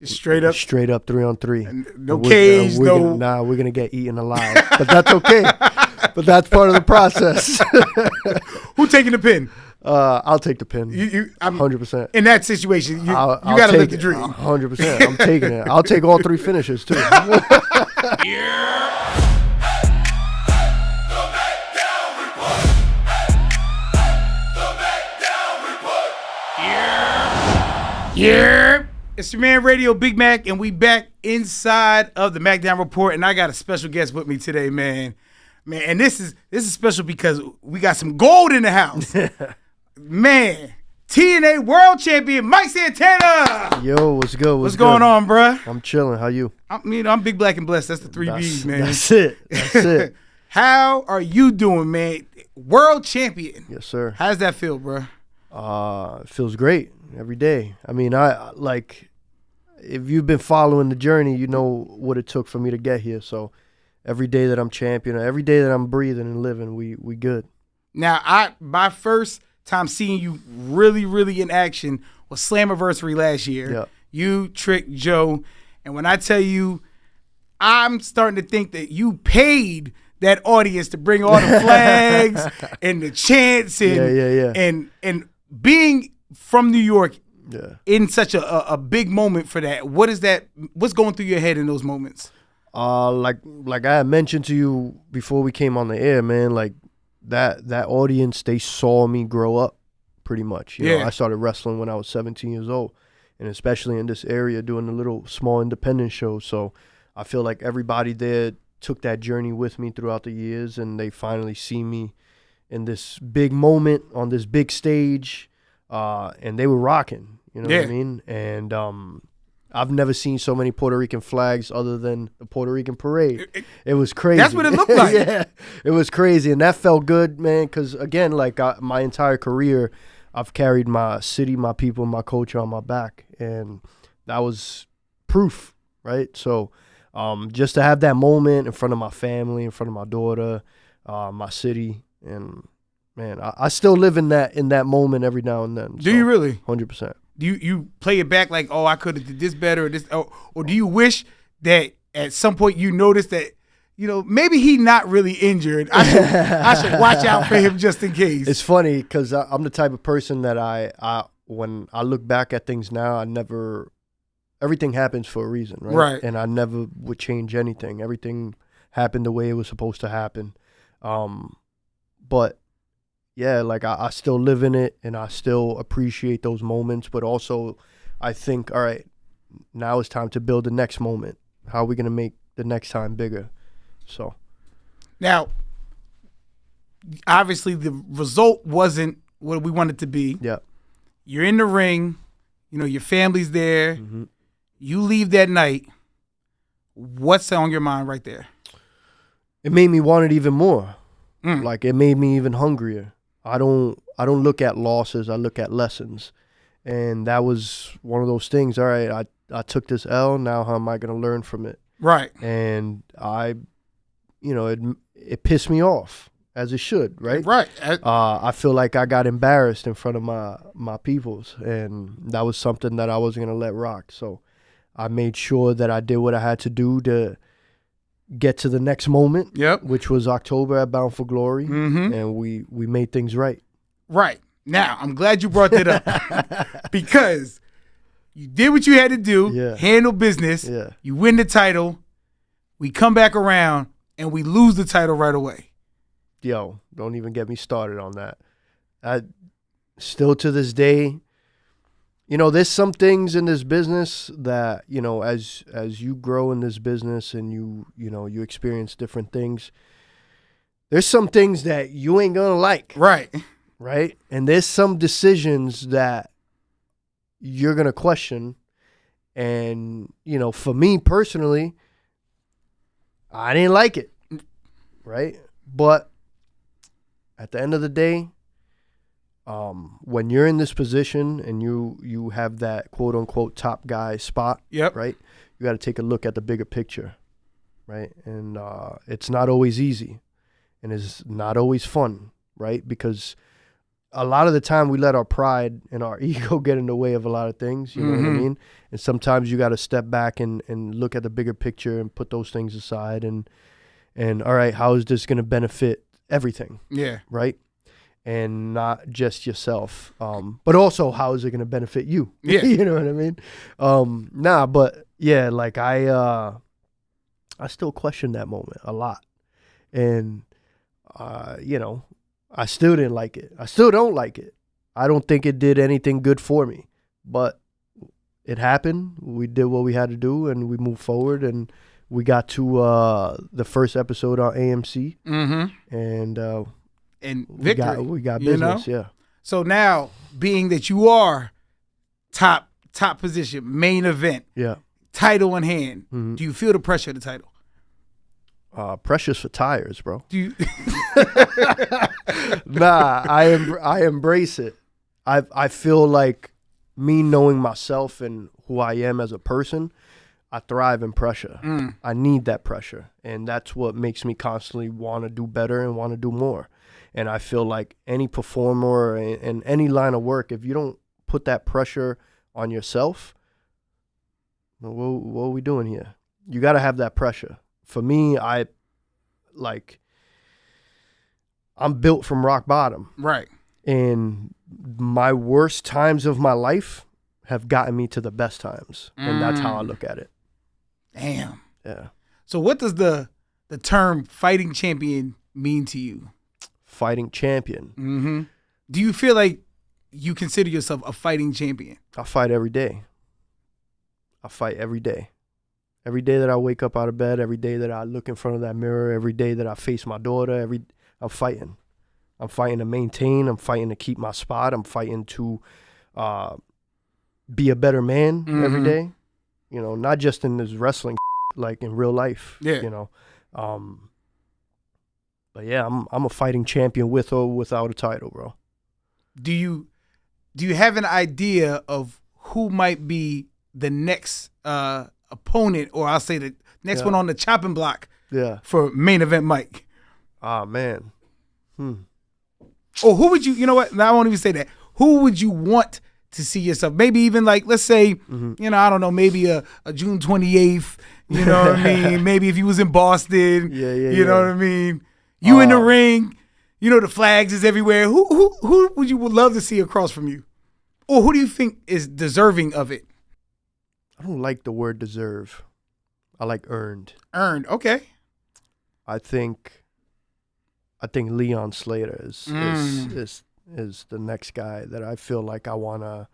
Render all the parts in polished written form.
Straight up 3-on-3. No cage, no. We're gonna get eaten alive, but that's okay. But that's part of the process. Who taking the pin? I'll take the pin. 100%. In that situation, you got to live the dream. 100%. I'm taking it. I'll take all 3 finishes too. Yeah. It's your man Radio Big Mac, and we back inside of the Mackdown Report, and I got a special guest with me today, man. And this is special because we got some gold in the house. Man, TNA World Champion Mike Santana. Yo, what's good? What's going on, bruh? I'm chilling. How you? I'm big, black, and blessed. That's the 3 B's, man. That's it. How are you doing, man? World Champion. Yes, sir. How does that feel, bruh? It feels great every day. I mean, if you've been following the journey, you know what it took for me to get here. So every day that I'm champion, every day that I'm breathing and living, we good. Now, my first time seeing you really, really in action was Slammiversary last year. Yep. You, Trick, Joe, and when I tell you, I'm starting to think that you paid that audience to bring all the flags and the chants and being from New York in such a big moment for that. What's going through your head in those moments? Like I had mentioned to you before we came on the air, man, like that audience, they saw me grow up pretty much. You know, I started wrestling when I was 17 years old, and especially in this area doing the little small independent shows. So I feel like everybody there took that journey with me throughout the years, and they finally see me in this big moment on this big stage, and they were rocking, you know what I mean? And I've never seen so many Puerto Rican flags other than the Puerto Rican parade. It was crazy. That's what it looked like. Yeah, it was crazy, and that felt good, man, because, again, like my entire career, I've carried my city, my people, my culture on my back, and that was proof, right? So just to have that moment in front of my family, in front of my daughter, my city, and man, I still live in that moment every now and then. Do you really? 100%. Do you play it back like, oh, I could have did this better, or this, or do you wish that at some point you noticed that, you know, maybe he not really injured. I should watch out for him just in case. It's funny because I'm the type of person that I when I look back at things now, everything happens for a reason, right? Right. And I never would change anything. Everything happened the way it was supposed to happen. But yeah, like I still live in it, and I still appreciate those moments. But also, I think, all right, now it's time to build the next moment. How are we going to make the next time bigger? So now, obviously, the result wasn't what we wanted to be. Yeah. You're in the ring. You know, your family's there. Mm-hmm. You leave that night. What's on your mind right there? It made me want it even more. Mm. Like, it made me even hungrier. I don't look at losses. I look at lessons. And that was one of those things. All right, I took this L. Now how am I going to learn from it? Right. And it pissed me off, as it should, right? Right. I feel like I got embarrassed in front of my peoples, and that was something that I wasn't going to let rock. So I made sure that I did what I had to do to get to the next moment, which was October at Bound for Glory, and we made things right. Right. Now, I'm glad you brought that up because you did what you had to do, handle business, you win the title, we come back around, and we lose the title right away. Yo, don't even get me started on that. Still to this day, you know, there's some things in this business that, you know, as you grow in this business and you experience different things, there's some things that you ain't gonna like. Right? And there's some decisions that you're gonna question. And, you know, for me personally, I didn't like it. Right? But at the end of the day, when you're in this position and you have that quote unquote top guy spot, right? You got to take a look at the bigger picture, right? And it's not always easy, and it's not always fun, right? Because a lot of the time we let our pride and our ego get in the way of a lot of things. You know what I mean? And sometimes you got to step back and look at the bigger picture and put those things aside. And all right, how is this going to benefit everything? Yeah. Right? And not just yourself. But also, how is it going to benefit you? Yeah. You know what I mean? But yeah, like I still question that moment a lot. And, you know, I still didn't like it. I still don't like it. I don't think it did anything good for me. But it happened. We did what we had to do, and we moved forward. And we got to the first episode on AMC. And victory. We got business, yeah. So now, being that you are top position, main event, yeah, title in hand, do you feel the pressure of the title? Precious for tires, bro. Do you? Nah, I embrace it. I feel like me knowing myself and who I am as a person, I thrive in pressure. I need that pressure, and that's what makes me constantly want to do better and want to do more. And I feel like any performer in any line of work, if you don't put that pressure on yourself, what are we doing here? You got to have that pressure. For me, I'm built from rock bottom. Right. And my worst times of my life have gotten me to the best times. And that's how I look at it. Damn. Yeah. So what does the term fighting champion mean to you? Fighting champion. Do you feel like you consider yourself a fighting champion? I fight every day. I fight every day. Every day that I wake up out of bed, every day that I look in front of that mirror, every day that I face my daughter, I'm fighting. I'm fighting to maintain. I'm fighting to keep my spot. I'm fighting to be a better man every day. You know, not just in this wrestling, like in real life. Yeah. You know, but yeah, I'm a fighting champion with or without a title, bro. Do you have an idea of who might be the next opponent, or I'll say the next one on the chopping block for main event Mike? Ah, man. Or who would you know what? I won't even say that. Who would you want to see yourself? Maybe even like, let's say, you know, I don't know, maybe a June 28th, you know what I mean? Maybe if you was in Boston, you know what I mean? You in the ring, you know, the flags is everywhere. Who would you love to see across from you? Or who do you think is deserving of it? I don't like the word deserve. I like earned. Earned, okay. I think Leon Slater is the next guy that I feel like I want to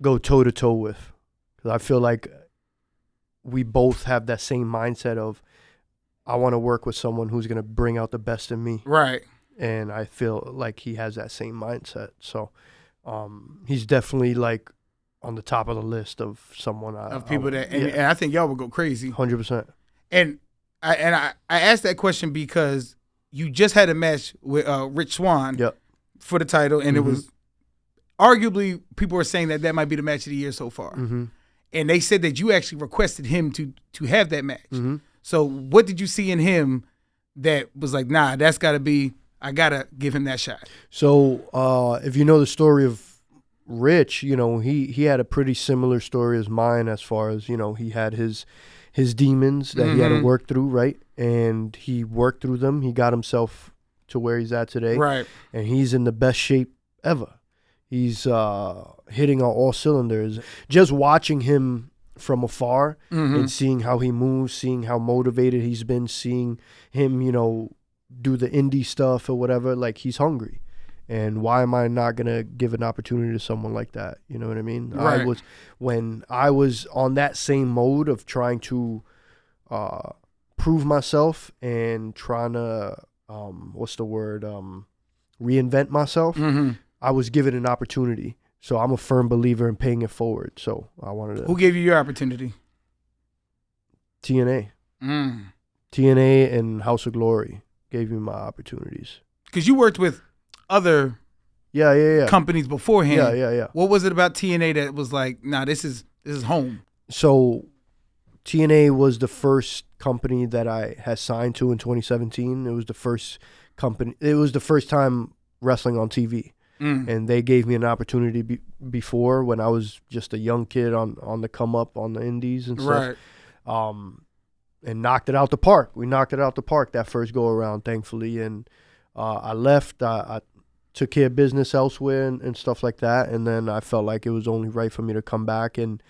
go toe-to-toe with. Because I feel like we both have that same mindset of, I want to work with someone who's going to bring out the best in me. Right. And I feel like he has that same mindset. So he's definitely like on the top of the list of someone of people that, and I think y'all would go crazy. 100%. And I asked that question because you just had a match with Rich Swann for the title, and it was arguably, people were saying that might be the match of the year so far. And they said that you actually requested him to have that match. So what did you see in him that was like, nah, that's got to be, I got to give him that shot? So if you know the story of Rich, you know, he had a pretty similar story as mine, as far as, you know, he had his demons that he had to work through, right? And he worked through them. He got himself to where he's at today. Right. And he's in the best shape ever. He's hitting on all cylinders. Just watching him from afar and seeing how he moves, seeing how motivated he's been, seeing him, you know, do the indie stuff or whatever, like, he's hungry. And why am I not going to give an opportunity to someone like that? You know what I mean? Right. When I was on that same mode of trying to prove myself and trying to, reinvent myself, I was given an opportunity. So I'm a firm believer in paying it forward. So I wanted to. Who gave you your opportunity? TNA. TNA and House of Glory gave me my opportunities. Because you worked with other companies beforehand. Yeah. What was it about TNA that was like, nah, this is home? So TNA was the first company that I had signed to in 2017. It was the first company. It was the first time wrestling on TV. And they gave me an opportunity before when I was just a young kid on the come up on the indies and stuff. Right. And knocked it out the park. We knocked it out the park that first go around, thankfully. And I left. I took care of business elsewhere and stuff like that. And then I felt like it was only right for me to come back and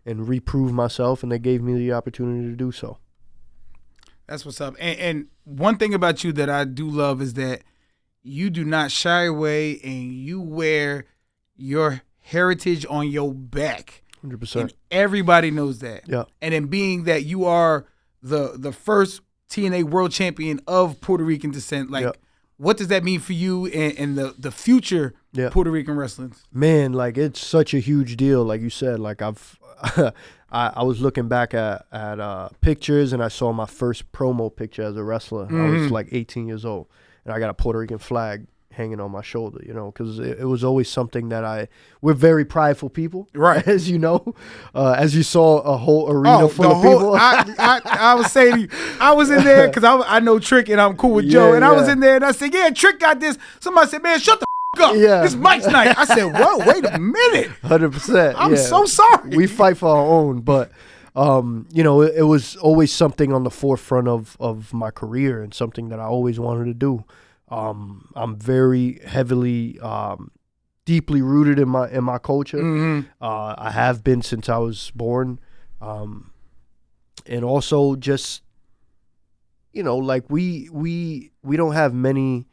reprove myself. And they gave me the opportunity to do so. That's what's up. And one thing about you that I do love is that you do not shy away and you wear your heritage on your back. 100%. And everybody knows that. Yeah. And then being that you are the first TNA World Champion of Puerto Rican descent, like, what does that mean for you and the future Puerto Rican wrestling? Man, like, it's such a huge deal. Like you said, like I was looking back at pictures and I saw my first promo picture as a wrestler. I was like 18 years old. And I got a Puerto Rican flag hanging on my shoulder, you know, because it was always something that we're very prideful people, right? As you know, as you saw a whole arena full of people. I was saying to you, I was in there because I know Trick and I'm cool with Joe, and I was in there and I said, yeah, Trick got this. Somebody said, man, shut the up. Yeah. It's Mike's night. I said, whoa, wait a minute. 100%. I'm so sorry. We fight for our own, but you know, it was always something on the forefront of my career and something that I always wanted to do. I'm very heavily, deeply rooted in my culture. I have been since I was born. And also just, you know, like we don't have many,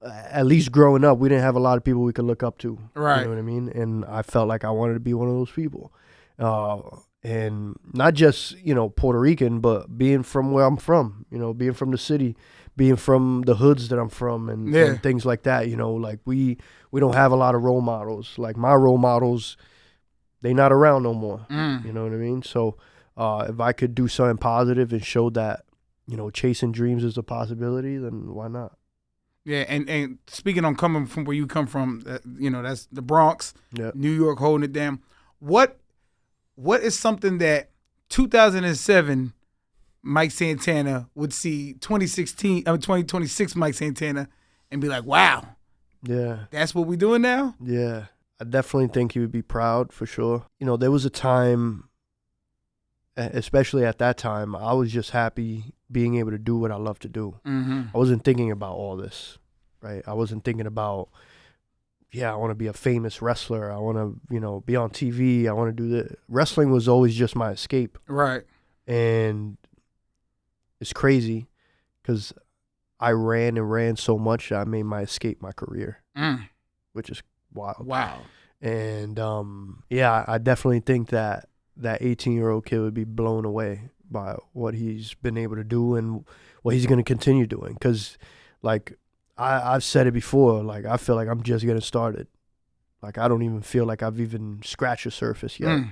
at least growing up, we didn't have a lot of people we could look up to. Right. You know what I mean? And I felt like I wanted to be one of those people. And not just, you know, Puerto Rican, but being from where I'm from, you know, being from the city, being from the hoods that I'm from and things like that, you know, like we don't have a lot of role models. Like my role models, they not around no more. You know what I mean? So if I could do something positive and show that, you know, chasing dreams is a possibility, then why not? Yeah, and speaking on coming from where you come from, you know, that's the Bronx, New York holding it down. What is something that 2007 Mike Santana would see 2026 Mike Santana and be like, wow, that's what we're doing now? Yeah, I definitely think he would be proud for sure. You know, there was a time, especially at that time, I was just happy being able to do what I love to do. I wasn't thinking about all this, right? I wasn't thinking about, I want to be a famous wrestler. I want to, you know, be on TV. I want to do this. Wrestling was always just my escape. Right. And it's crazy because I ran so much that I made my escape my career, which is wild. Wow. And, I definitely think that 18-year-old kid would be blown away by what he's been able to do and what he's going to continue doing. Because, like, I've said it before, like, I feel like I'm just getting started. Like, I don't even feel like I've even scratched the surface yet.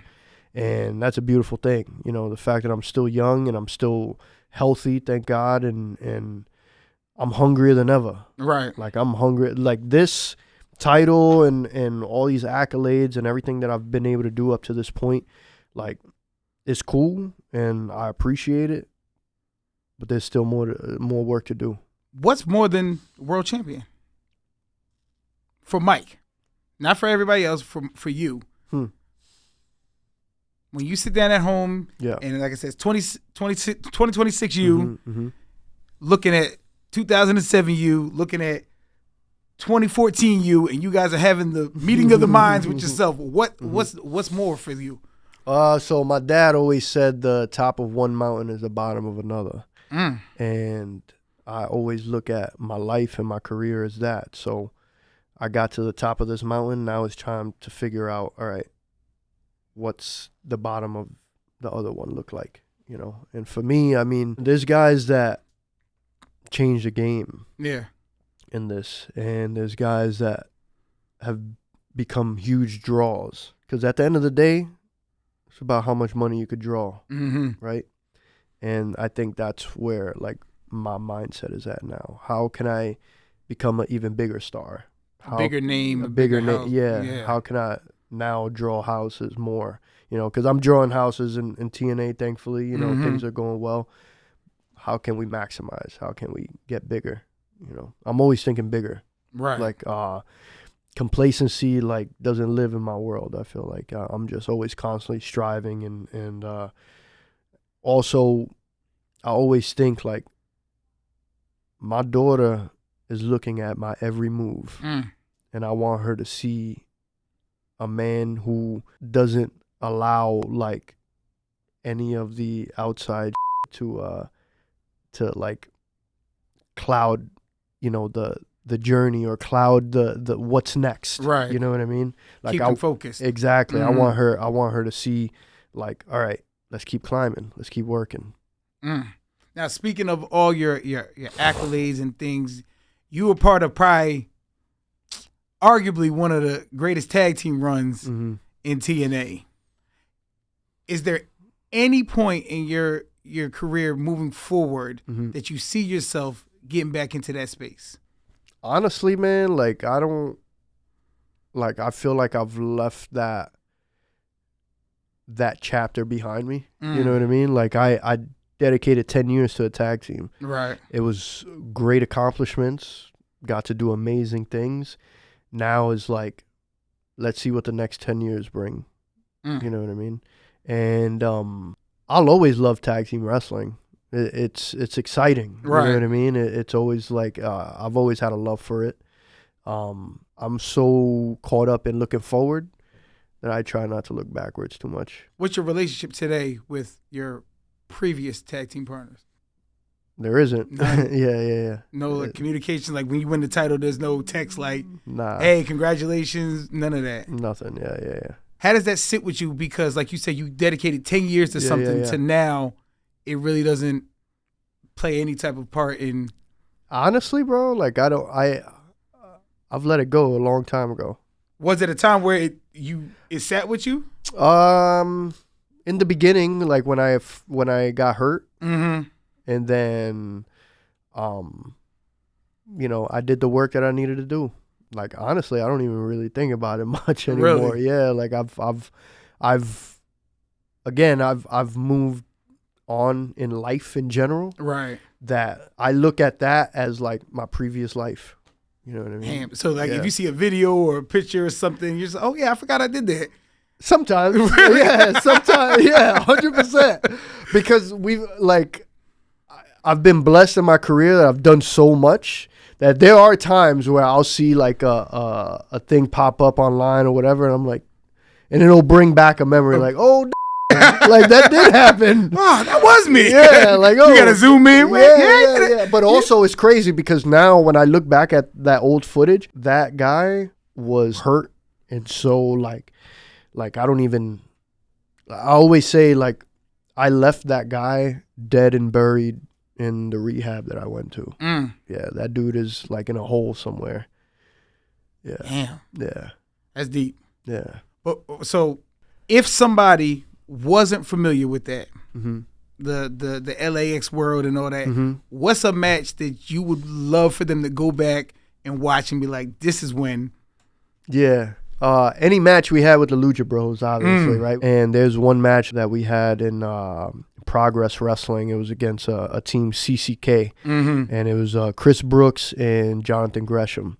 And that's a beautiful thing. You know, the fact that I'm still young and I'm still healthy, thank God, and I'm hungrier than ever. Right. Like, I'm hungry. Like, this title and all these accolades and everything that I've been able to do up to this point, like, it's cool and I appreciate it, but there's still more work to do. What's more than world champion? For Mike. Not for everybody else, for you. When you sit down at home, and like I said, 2026 you, looking at 2007 you, looking at 2014 you, and you guys are having the meeting of the minds with yourself. What's more for you? So my dad always said the top of one mountain is the bottom of another. And I always look at my life and my career as that. So I got to the top of this mountain. Now it's time to figure out, all right, what's the bottom of the other one look like, you know? And for me, I mean, there's guys that change the game in this. And there's guys that have become huge draws. Because at the end of the day, it's about how much money you could draw, right? And I think that's where, like, my mindset is at now. How can I become an even bigger star? A bigger name. Yeah. How can I now draw houses more? You know, because I'm drawing houses in TNA, thankfully. You know, things are going well. How can we maximize? How can we get bigger? You know, I'm always thinking bigger. Right. Like complacency like doesn't live in my world. I feel like I'm just always constantly striving, and also I always think like my daughter is looking at my every move, and I want her to see a man who doesn't allow like any of the outside to like cloud, you know, the journey, or cloud the what's next. Right. You know what I mean? Like keep them focused. Exactly. I want her to see like, all right, let's keep climbing. Let's keep working. Now, speaking of all your accolades and things, you were part of probably arguably one of the greatest tag team runs in TNA. Is there any point in your career moving forward that you see yourself getting back into that space? Honestly, man, like I feel like I've left that chapter behind me. You know what I mean? Like I dedicated 10 years to a tag team. Right. It was great accomplishments, got to do amazing things. Now is like, let's see what the next 10 years bring. You know what I mean? And I'll always love tag team wrestling. It's exciting. Right. You know what I mean? It's always like, I've always had a love for it. I'm so caught up in looking forward that I try not to look backwards too much. What's your relationship today with your previous tag team partners? There isn't. Yeah. No like, communication, like when you win the title, there's no text like, nah. Hey, congratulations, none of that. Nothing, yeah. How does that sit with you? Because like you said, you dedicated 10 years to something to now it really doesn't play any type of part in. Honestly, bro, like I've let it go a long time ago. Was it a time where it sat with you? In the beginning, like when I got hurt, and then, you know, I did the work that I needed to do. Like honestly, I don't even really think about it much anymore. Really? Yeah, like I've moved on in life in general. Right. That I look at that as like my previous life. You know what I mean? Damn. So like if you see a video or a picture or something, you're just, oh yeah, I forgot I did that. Sometimes. Yeah, sometimes. Yeah, 100%. Because I've been blessed in my career that I've done so much that there are times where I'll see like a thing pop up online or whatever, and I'm like, and it'll bring back a memory like, oh, like that did happen. Wow, that was me. Yeah, like, oh. You got to zoom in. Yeah. But also it's crazy because now when I look back at that old footage, that guy was hurt. And so like I always say like I left that guy dead and buried in the rehab that I went to. Yeah, that dude is like in a hole somewhere. Yeah. Damn. Yeah. That's deep. Yeah. But so if somebody wasn't familiar with that, the LAX world and all that, what's a match that you would love for them to go back and watch and be like, this is when? Yeah. Any match we had with the Lucha Bros, obviously, right? And there's one match that we had in Progress Wrestling. It was against a team CCK, and it was Chris Brooks and Jonathan Gresham.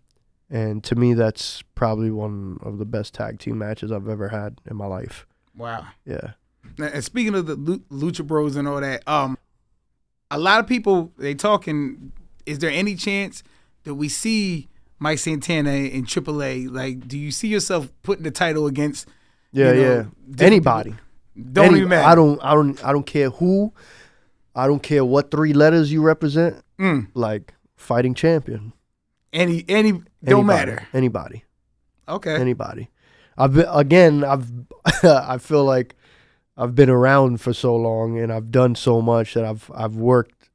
And to me, that's probably one of the best tag team matches I've ever had in my life. Wow. Yeah. And speaking of the Lucha Bros and all that, a lot of people, they talking, is there any chance that we see Mike Santana in AAA? Like, do you see yourself putting the title against anybody? Even matter. I don't care who. I don't care what three letters you represent. Like fighting champion. Don't matter. Anybody. Okay. Anybody. I feel like I've been around for so long and I've done so much that I've worked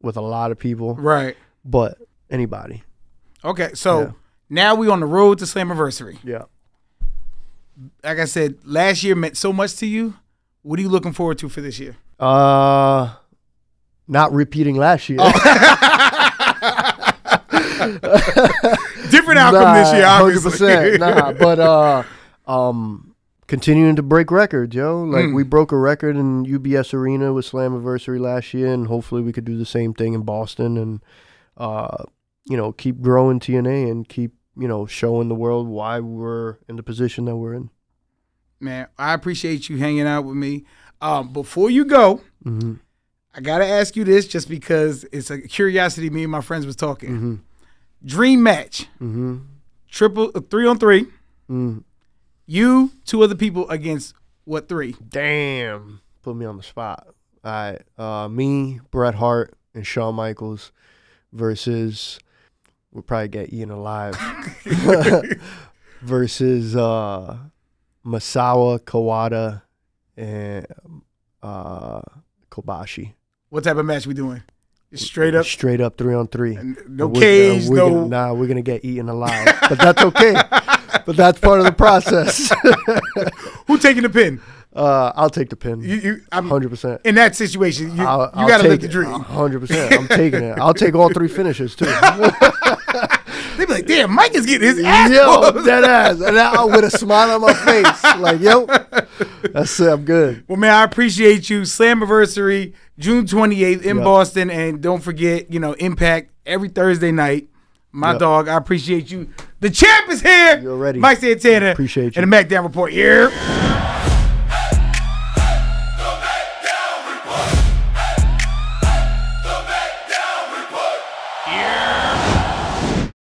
with a lot of people. Right. But anybody. Okay, so now we on the road to Slammiversary. Yeah. Like I said, last year meant so much to you. What are you looking forward to for this year? Not repeating last year. Different outcome this year, obviously. 100%. But continuing to break records, yo. Like we broke a record in UBS Arena with Slammiversary last year, and hopefully we could do the same thing in Boston. And keep growing TNA and keep, showing the world why we're in the position that we're in. Man, I appreciate you hanging out with me. Before you go, I got to ask you this just because it's a curiosity me and my friends was talking. Dream match. Triple 3-on-3. You, 2 other people against what 3? Damn. Put me on the spot. All right. Me, Bret Hart, and Shawn Michaels versus, we'll probably get Ian alive, versus Masawa, Kawada, and Kobashi. What type of match we doing? Straight up 3-on-3. No cage, no. We're gonna get eaten alive, but that's okay. But that's part of the process. Who taking the pin? I'll take the pin. 100%. In that situation, you got to live the dream. 100%. I'm taking it. I'll take all 3 finishes too. They be like, damn, Mike is getting his ass. Yo, that ass, and with a smile on my face, like, yo, that's it. I'm good. Well, man, I appreciate you. Slammiversary, June 28th in Boston, and don't forget, Impact every Thursday night. My dog, I appreciate you. The champ is here. You're ready. Mike Santana. Appreciate you. And the Mack Down Report here.